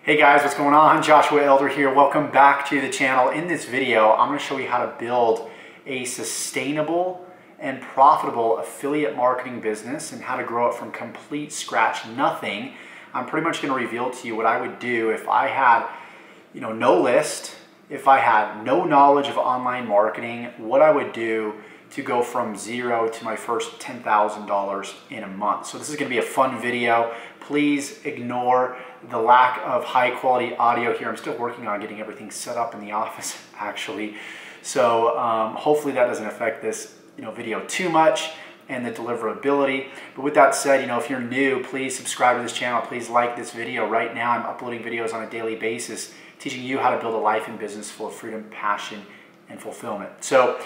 Hey guys, what's going on? Joshua Elder here. Welcome back to the channel. In this video, I'm going to show you how to build a sustainable and profitable affiliate marketing business and how to grow it from complete scratch, nothing. I'm pretty much going to reveal to you what I would do if I had, no list, if I had no knowledge of online marketing, what I would do to go from zero to my first $10,000 in a month. So this is going to be a fun video. Please ignore the lack of high quality audio here. I'm still working on getting everything set up in the office actually. So hopefully that doesn't affect this video too much and the deliverability. But with that said, if you're new, please subscribe to this channel. Please like this video. Right now I'm uploading videos on a daily basis teaching you how to build a life and business full of freedom, passion, and fulfillment. So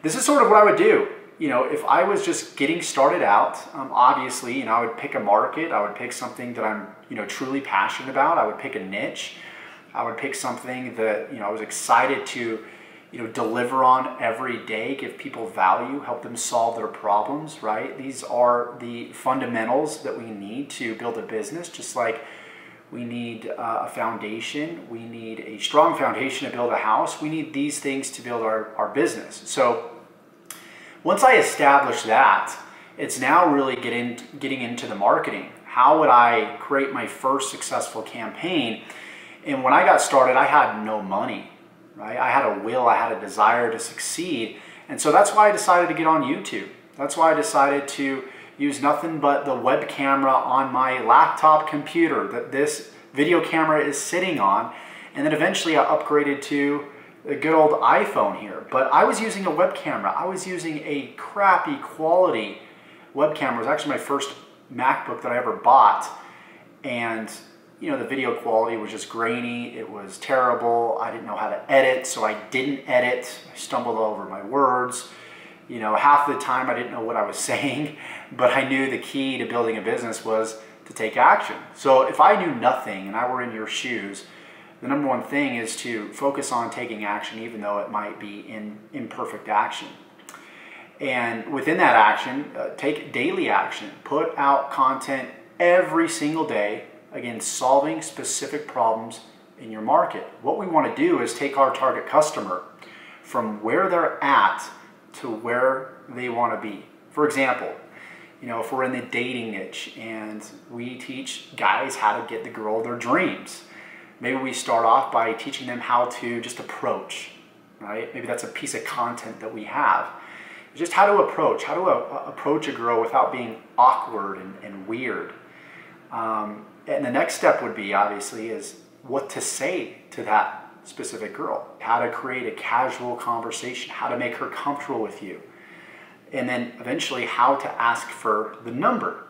this is sort of what I would do. If I was just getting started out, obviously, I would pick a market. I would pick something that I'm, truly passionate about. I would pick a niche. I would pick something that, I was excited to, deliver on every day, give people value, help them solve their problems, right? These are the fundamentals that we need to build a business, just like we need a foundation. We need a strong foundation to build a house. We need these things to build our business. So once I establish that, it's now really getting into the marketing. How would I create my first successful campaign? And when I got started, I had no money, right? I had a will, I had a desire to succeed. And so that's why I decided to get on YouTube. That's why I decided to use nothing but the web camera on my laptop computer that this video camera is sitting on. And then eventually I upgraded to a good old iPhone here. But I was using a web camera. I was using a crappy quality web camera. It was actually my first MacBook that I ever bought. And the video quality was just grainy. It was terrible. I didn't know how to edit, so I didn't edit. I stumbled over my words. Half the time I didn't know what I was saying, but I knew the key to building a business was to take action. So if I knew nothing and I were in your shoes, the number one thing is to focus on taking action, even though it might be imperfect action. And within that action, take daily action. Put out content every single day, again, solving specific problems in your market. What we want to do is take our target customer from where they're at to where they want to be. For example, if we're in the dating niche and we teach guys how to get the girl of their dreams, maybe we start off by teaching them how to just approach, right? Maybe that's a piece of content that we have. Just how to approach a girl without being awkward and weird. And the next step would be, obviously, is what to say to that specific girl, how to create a casual conversation, how to make her comfortable with you, and then eventually how to ask for the number,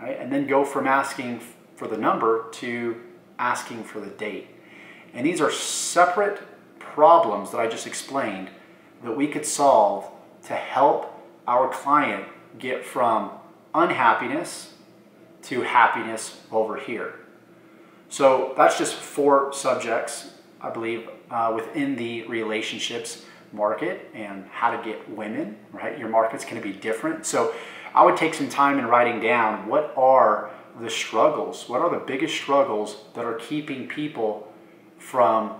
right? And then go from asking for the number to asking for the date. And these are separate problems that I just explained that we could solve to help our client get from unhappiness to happiness over here. So that's just 4 subjects, I believe, within the relationships market and how to get women, right? Your market's going to be different. So I would take some time in writing down what are the struggles, what are the biggest struggles that are keeping people from,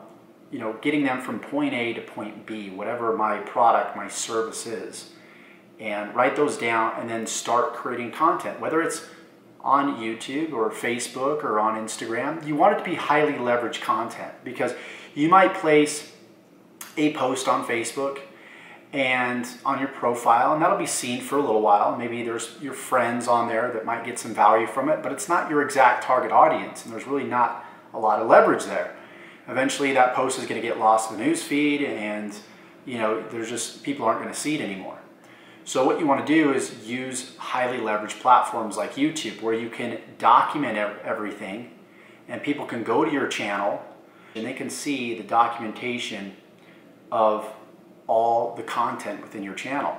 getting them from point A to point B, whatever my product, my service is, and write those down and then start creating content, whether it's on YouTube or Facebook or on Instagram. You want it to be highly leveraged content because you might place a post on Facebook and on your profile, and that'll be seen for a little while. Maybe there's your friends on there that might get some value from it, but it's not your exact target audience, and there's really not a lot of leverage there. Eventually that post is going to get lost in the news feed, and there's just, people aren't going to see it anymore. So what you want to do is use highly leveraged platforms like YouTube, where you can document everything, and people can go to your channel and they can see the documentation of all the content within your channel.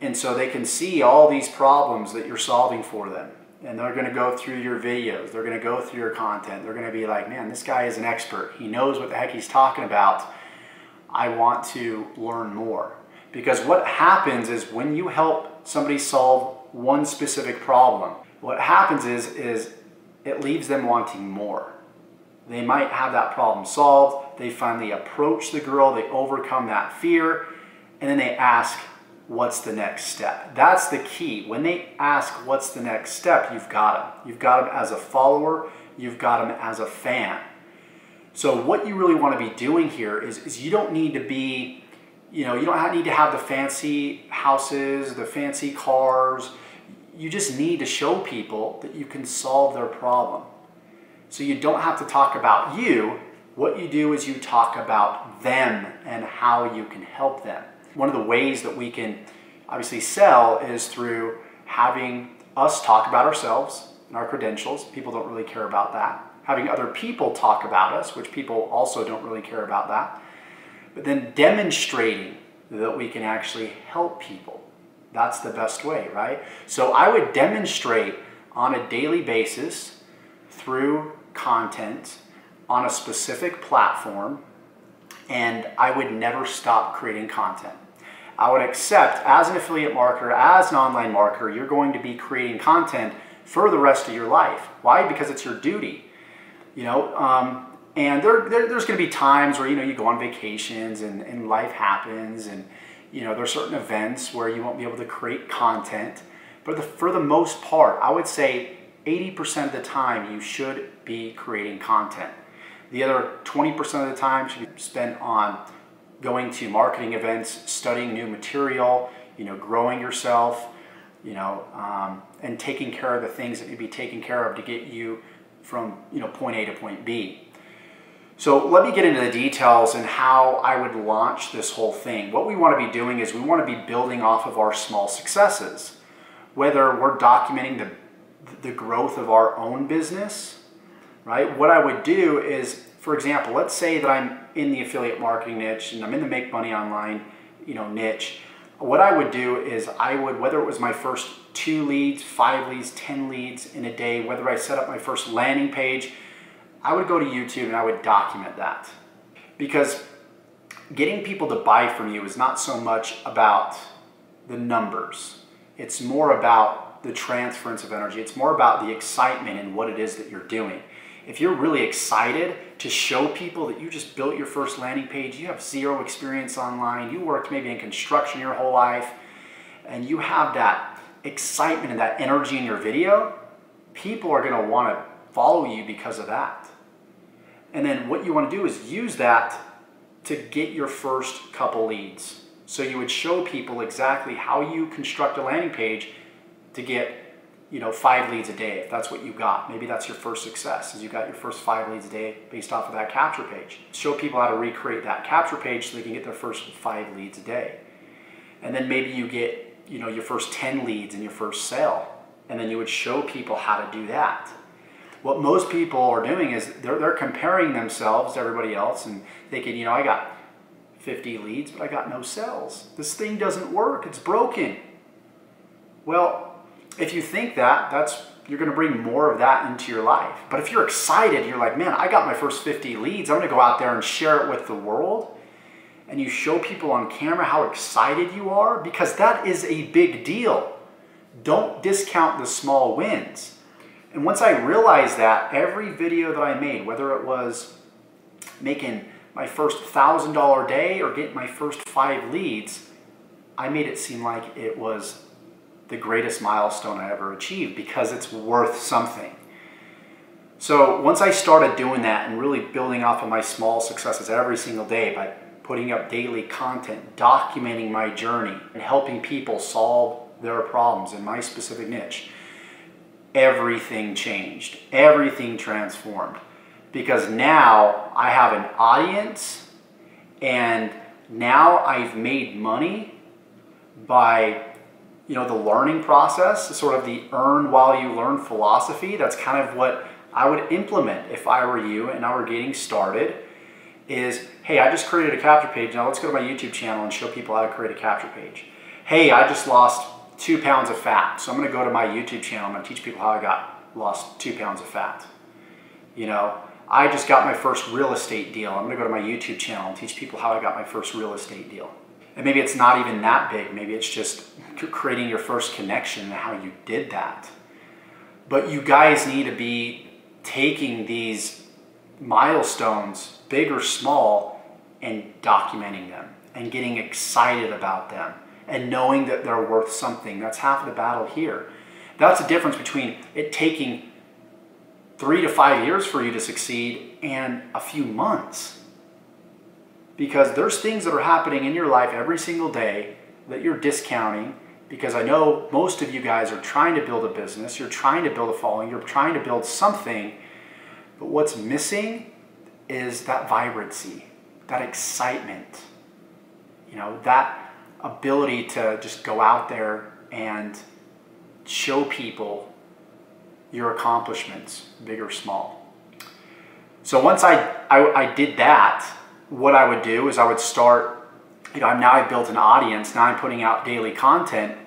And so they can see all these problems that you're solving for them. And they're going to go through your videos. They're going to go through your content. They're going to be like, man, this guy is an expert. He knows what the heck he's talking about. I want to learn more. Because what happens is when you help somebody solve one specific problem, what happens is it leaves them wanting more. They might have that problem solved. They finally approach the girl, they overcome that fear, and then they ask, what's the next step? That's the key. When they ask, what's the next step, you've got them. You've got them as a follower, you've got them as a fan. So what you really want to be doing here is you don't need to be, you don't need to have the fancy houses, the fancy cars. You just need to show people that you can solve their problem. So you don't have to talk about you. What you do is you talk about them and how you can help them. One of the ways that we can obviously sell is through having us talk about ourselves and our credentials. People don't really care about that. Having other people talk about us, which people also don't really care about that. But then demonstrating that we can actually help people. That's the best way, right? So I would demonstrate on a daily basis through content on a specific platform, and I would never stop creating content. I would accept, as an affiliate marketer, as an online marketer, you're going to be creating content for the rest of your life. Why? Because it's your duty. And there's going to be times where you go on vacations and life happens, and there's certain events where you won't be able to create content. But for the most part, I would say 80% of the time you should be creating content. The other 20% of the time should be spent on going to marketing events, studying new material, growing yourself, and taking care of the things that need to be taken care of to get you from point A to point B. So let me get into the details and how I would launch this whole thing. What we want to be doing is we want to be building off of our small successes, whether we're documenting the growth of our own business, right? What I would do is, for example, let's say that I'm in the affiliate marketing niche and I'm in the make money online, niche. What I would do is whether it was my first 2 leads, 5 leads, 10 leads in a day, whether I set up my first landing page, I would go to YouTube and I would document that. Because getting people to buy from you is not so much about the numbers. It's more about the transference of energy. It's more about the excitement in what it is that you're doing. If you're really excited to show people that you just built your first landing page, you have 0 experience online, you worked maybe in construction your whole life, and you have that excitement and that energy in your video, people are going to want to follow you because of that. And then what you want to do is use that to get your first couple leads. So you would show people exactly how you construct a landing page to get 5 leads a day, if that's what you got. Maybe that's your first success, is you got your first 5 leads a day based off of that capture page. Show people how to recreate that capture page so they can get their first 5 leads a day. And then maybe you get your first 10 leads in your first sale, and then you would show people how to do that. What most people are doing is they're comparing themselves to everybody else and thinking, I got 50 leads, but I got no sales. This thing doesn't work, it's broken. Well, if you think that, you're going to bring more of that into your life. But if you're excited, you're like, man, I got my first 50 leads. I'm going to go out there and share it with the world. And you show people on camera how excited you are, because that is a big deal. Don't discount the small wins. And once I realized that, every video that I made, whether it was making my first $1,000 day or getting my first 5 leads, I made it seem like it was the greatest milestone I ever achieved, because it's worth something. So once I started doing that and really building off of my small successes every single day by putting up daily content, documenting my journey, and helping people solve their problems in my specific niche, everything changed. Everything transformed. Because now I have an audience, and now I've made money by the learning process, sort of the earn while you learn philosophy. That's kind of what I would implement if I were you and I were getting started, is, hey, I just created a capture page. Now let's go to my YouTube channel and show people how to create a capture page. Hey, I just lost 2 pounds of fat. So I'm going to go to my YouTube channel. I'm going to teach people how I lost 2 pounds of fat. I just got my first real estate deal. I'm going to go to my YouTube channel and teach people how I got my first real estate deal. And maybe it's not even that big. Maybe it's just creating your first connection and how you did that. But you guys need to be taking these milestones, big or small, and documenting them and getting excited about them and knowing that they're worth something. That's half of the battle here. That's the difference between it taking 3 to 5 years for you to succeed and a few months. Because there's things that are happening in your life every single day that you're discounting, because I know most of you guys are trying to build a business, you're trying to build a following, you're trying to build something, but what's missing is that vibrancy, that excitement, you know, that ability to just go out there and show people your accomplishments, big or small. So once I did that, what I would do is I would start, you know, now I've built an audience, now I'm putting out daily content.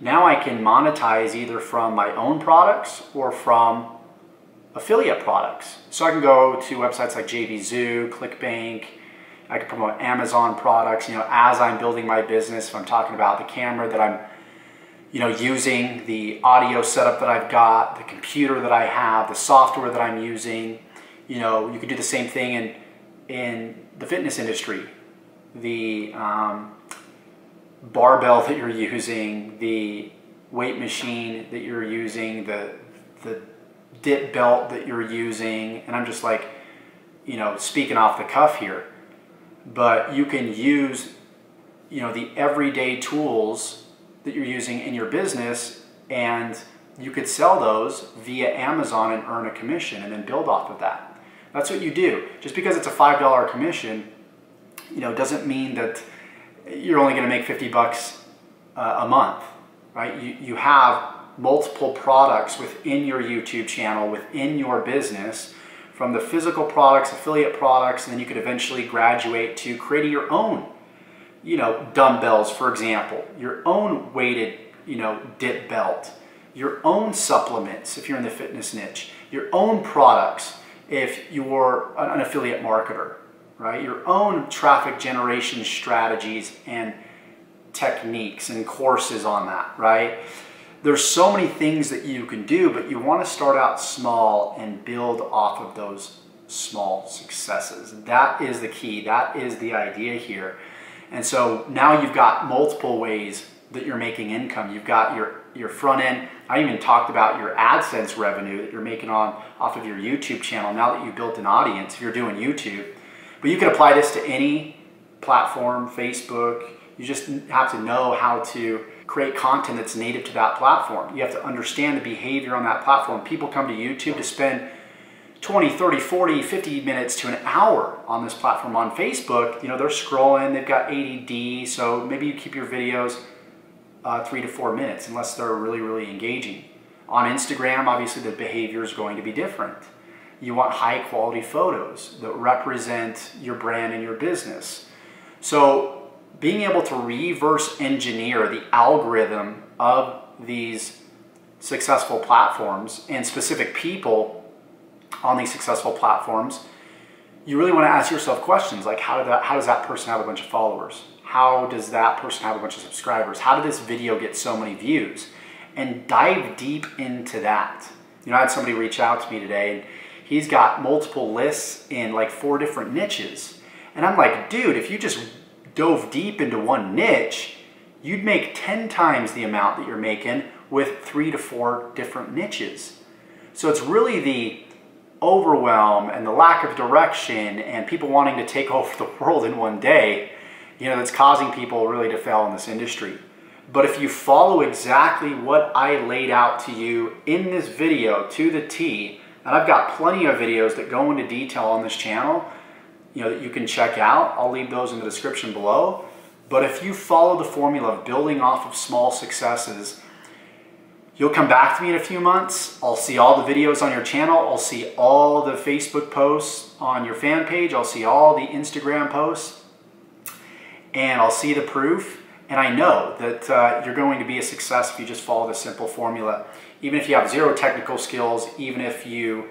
Now I can monetize either from my own products or from affiliate products. So I can go to websites like JVZoo, ClickBank, I can promote Amazon products, you know, as I'm building my business. If I'm talking about the camera that I'm, you know, using, the audio setup that I've got, the computer that I have, the software that I'm using, you know, you could do the same thing in the fitness industry. The barbell that you're using, the weight machine that you're using, the dip belt that you're using, and I'm just like, you know, speaking off the cuff here, but you can use, you know, the everyday tools that you're using in your business, and you could sell those via Amazon and earn a commission and then build off of that. That's what you do. Just because it's a $5 commission, you know, doesn't mean that you're only going to make 50 bucks a month, right? You have multiple products within your YouTube channel, within your business, from the physical products, affiliate products, and then you could eventually graduate to creating your own, you know, dumbbells, for example, your own weighted, you know, dip belt, your own supplements if you're in the fitness niche, your own products if you're an affiliate marketer, right? Your own traffic generation strategies and techniques and courses on that, right? There's so many things that you can do, but you want to start out small and build off of those small successes. That is the key. That is the idea here. And so now you've got multiple ways that you're making income. You've got your front end. I even talked about your AdSense revenue that you're making off of your YouTube channel now that you've built an audience if you're doing YouTube. But you can apply this to any platform, Facebook. You just have to know how to create content that's native to that platform. You have to understand the behavior on that platform. People come to YouTube to spend 20, 30, 40, 50 minutes to an hour on this platform. On Facebook, you know, they're scrolling, they've got ADD, so maybe you keep your videos 3 to 4 minutes unless they're really, really engaging. On Instagram, obviously the behavior is going to be different. You want high quality photos that represent your brand and your business. So being able to reverse engineer the algorithm of these successful platforms and specific people on these successful platforms, you really want to ask yourself questions like, how does that person have a bunch of followers? How does that person have a bunch of subscribers? How did this video get so many views? And dive deep into that. You know, I had somebody reach out to me today, and he's got multiple lists in like 4 different niches. And I'm like, dude, if you just dove deep into one niche, you'd make 10 times the amount that you're making with 3 to 4 different niches. So it's really the overwhelm and the lack of direction and people wanting to take over the world in one day, you know, that's causing people really to fail in this industry. But if you follow exactly what I laid out to you in this video to the T, and I've got plenty of videos that go into detail on this channel, you know, that you can check out. I'll leave those in the description below. But if you follow the formula of building off of small successes, you'll come back to me in a few months. I'll see all the videos on your channel. I'll see all the Facebook posts on your fan page. I'll see all the Instagram posts. And I'll see the proof. And I know that you're going to be a success if you just follow the simple formula. Even if you have 0 technical skills, even if you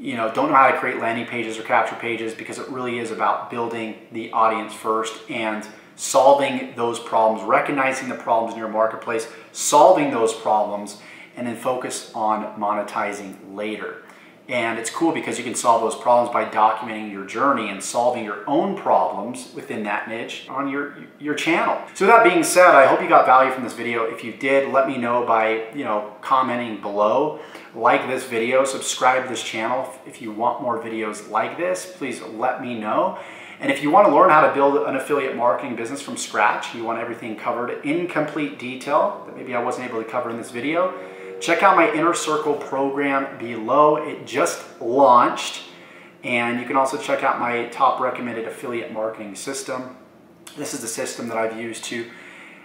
don't know how to create landing pages or capture pages, because it really is about building the audience first and solving those problems, recognizing the problems in your marketplace, solving those problems, and then focus on monetizing later. And it's cool because you can solve those problems by documenting your journey and solving your own problems within that niche on your channel. So that being said, I hope you got value from this video. If you did, let me know by commenting below. Like this video, subscribe to this channel. If you want more videos like this, please let me know. And if you want to learn how to build an affiliate marketing business from scratch, you want everything covered in complete detail that maybe I wasn't able to cover in this video, check out my Inner Circle program below. It just launched. And you can also check out my top recommended affiliate marketing system. This is the system that I've used to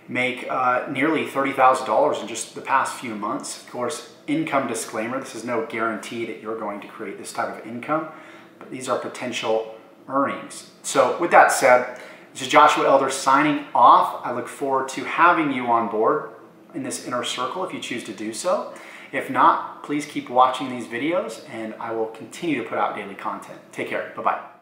make nearly $30,000 in just the past few months. Of course, income disclaimer, this is no guarantee that you're going to create this type of income, but these are potential earnings. So with that said, this is Joshua Elder signing off. I look forward to having you on board in this inner circle if you choose to do so. If not, please keep watching these videos and I will continue to put out daily content. Take care. Bye-bye.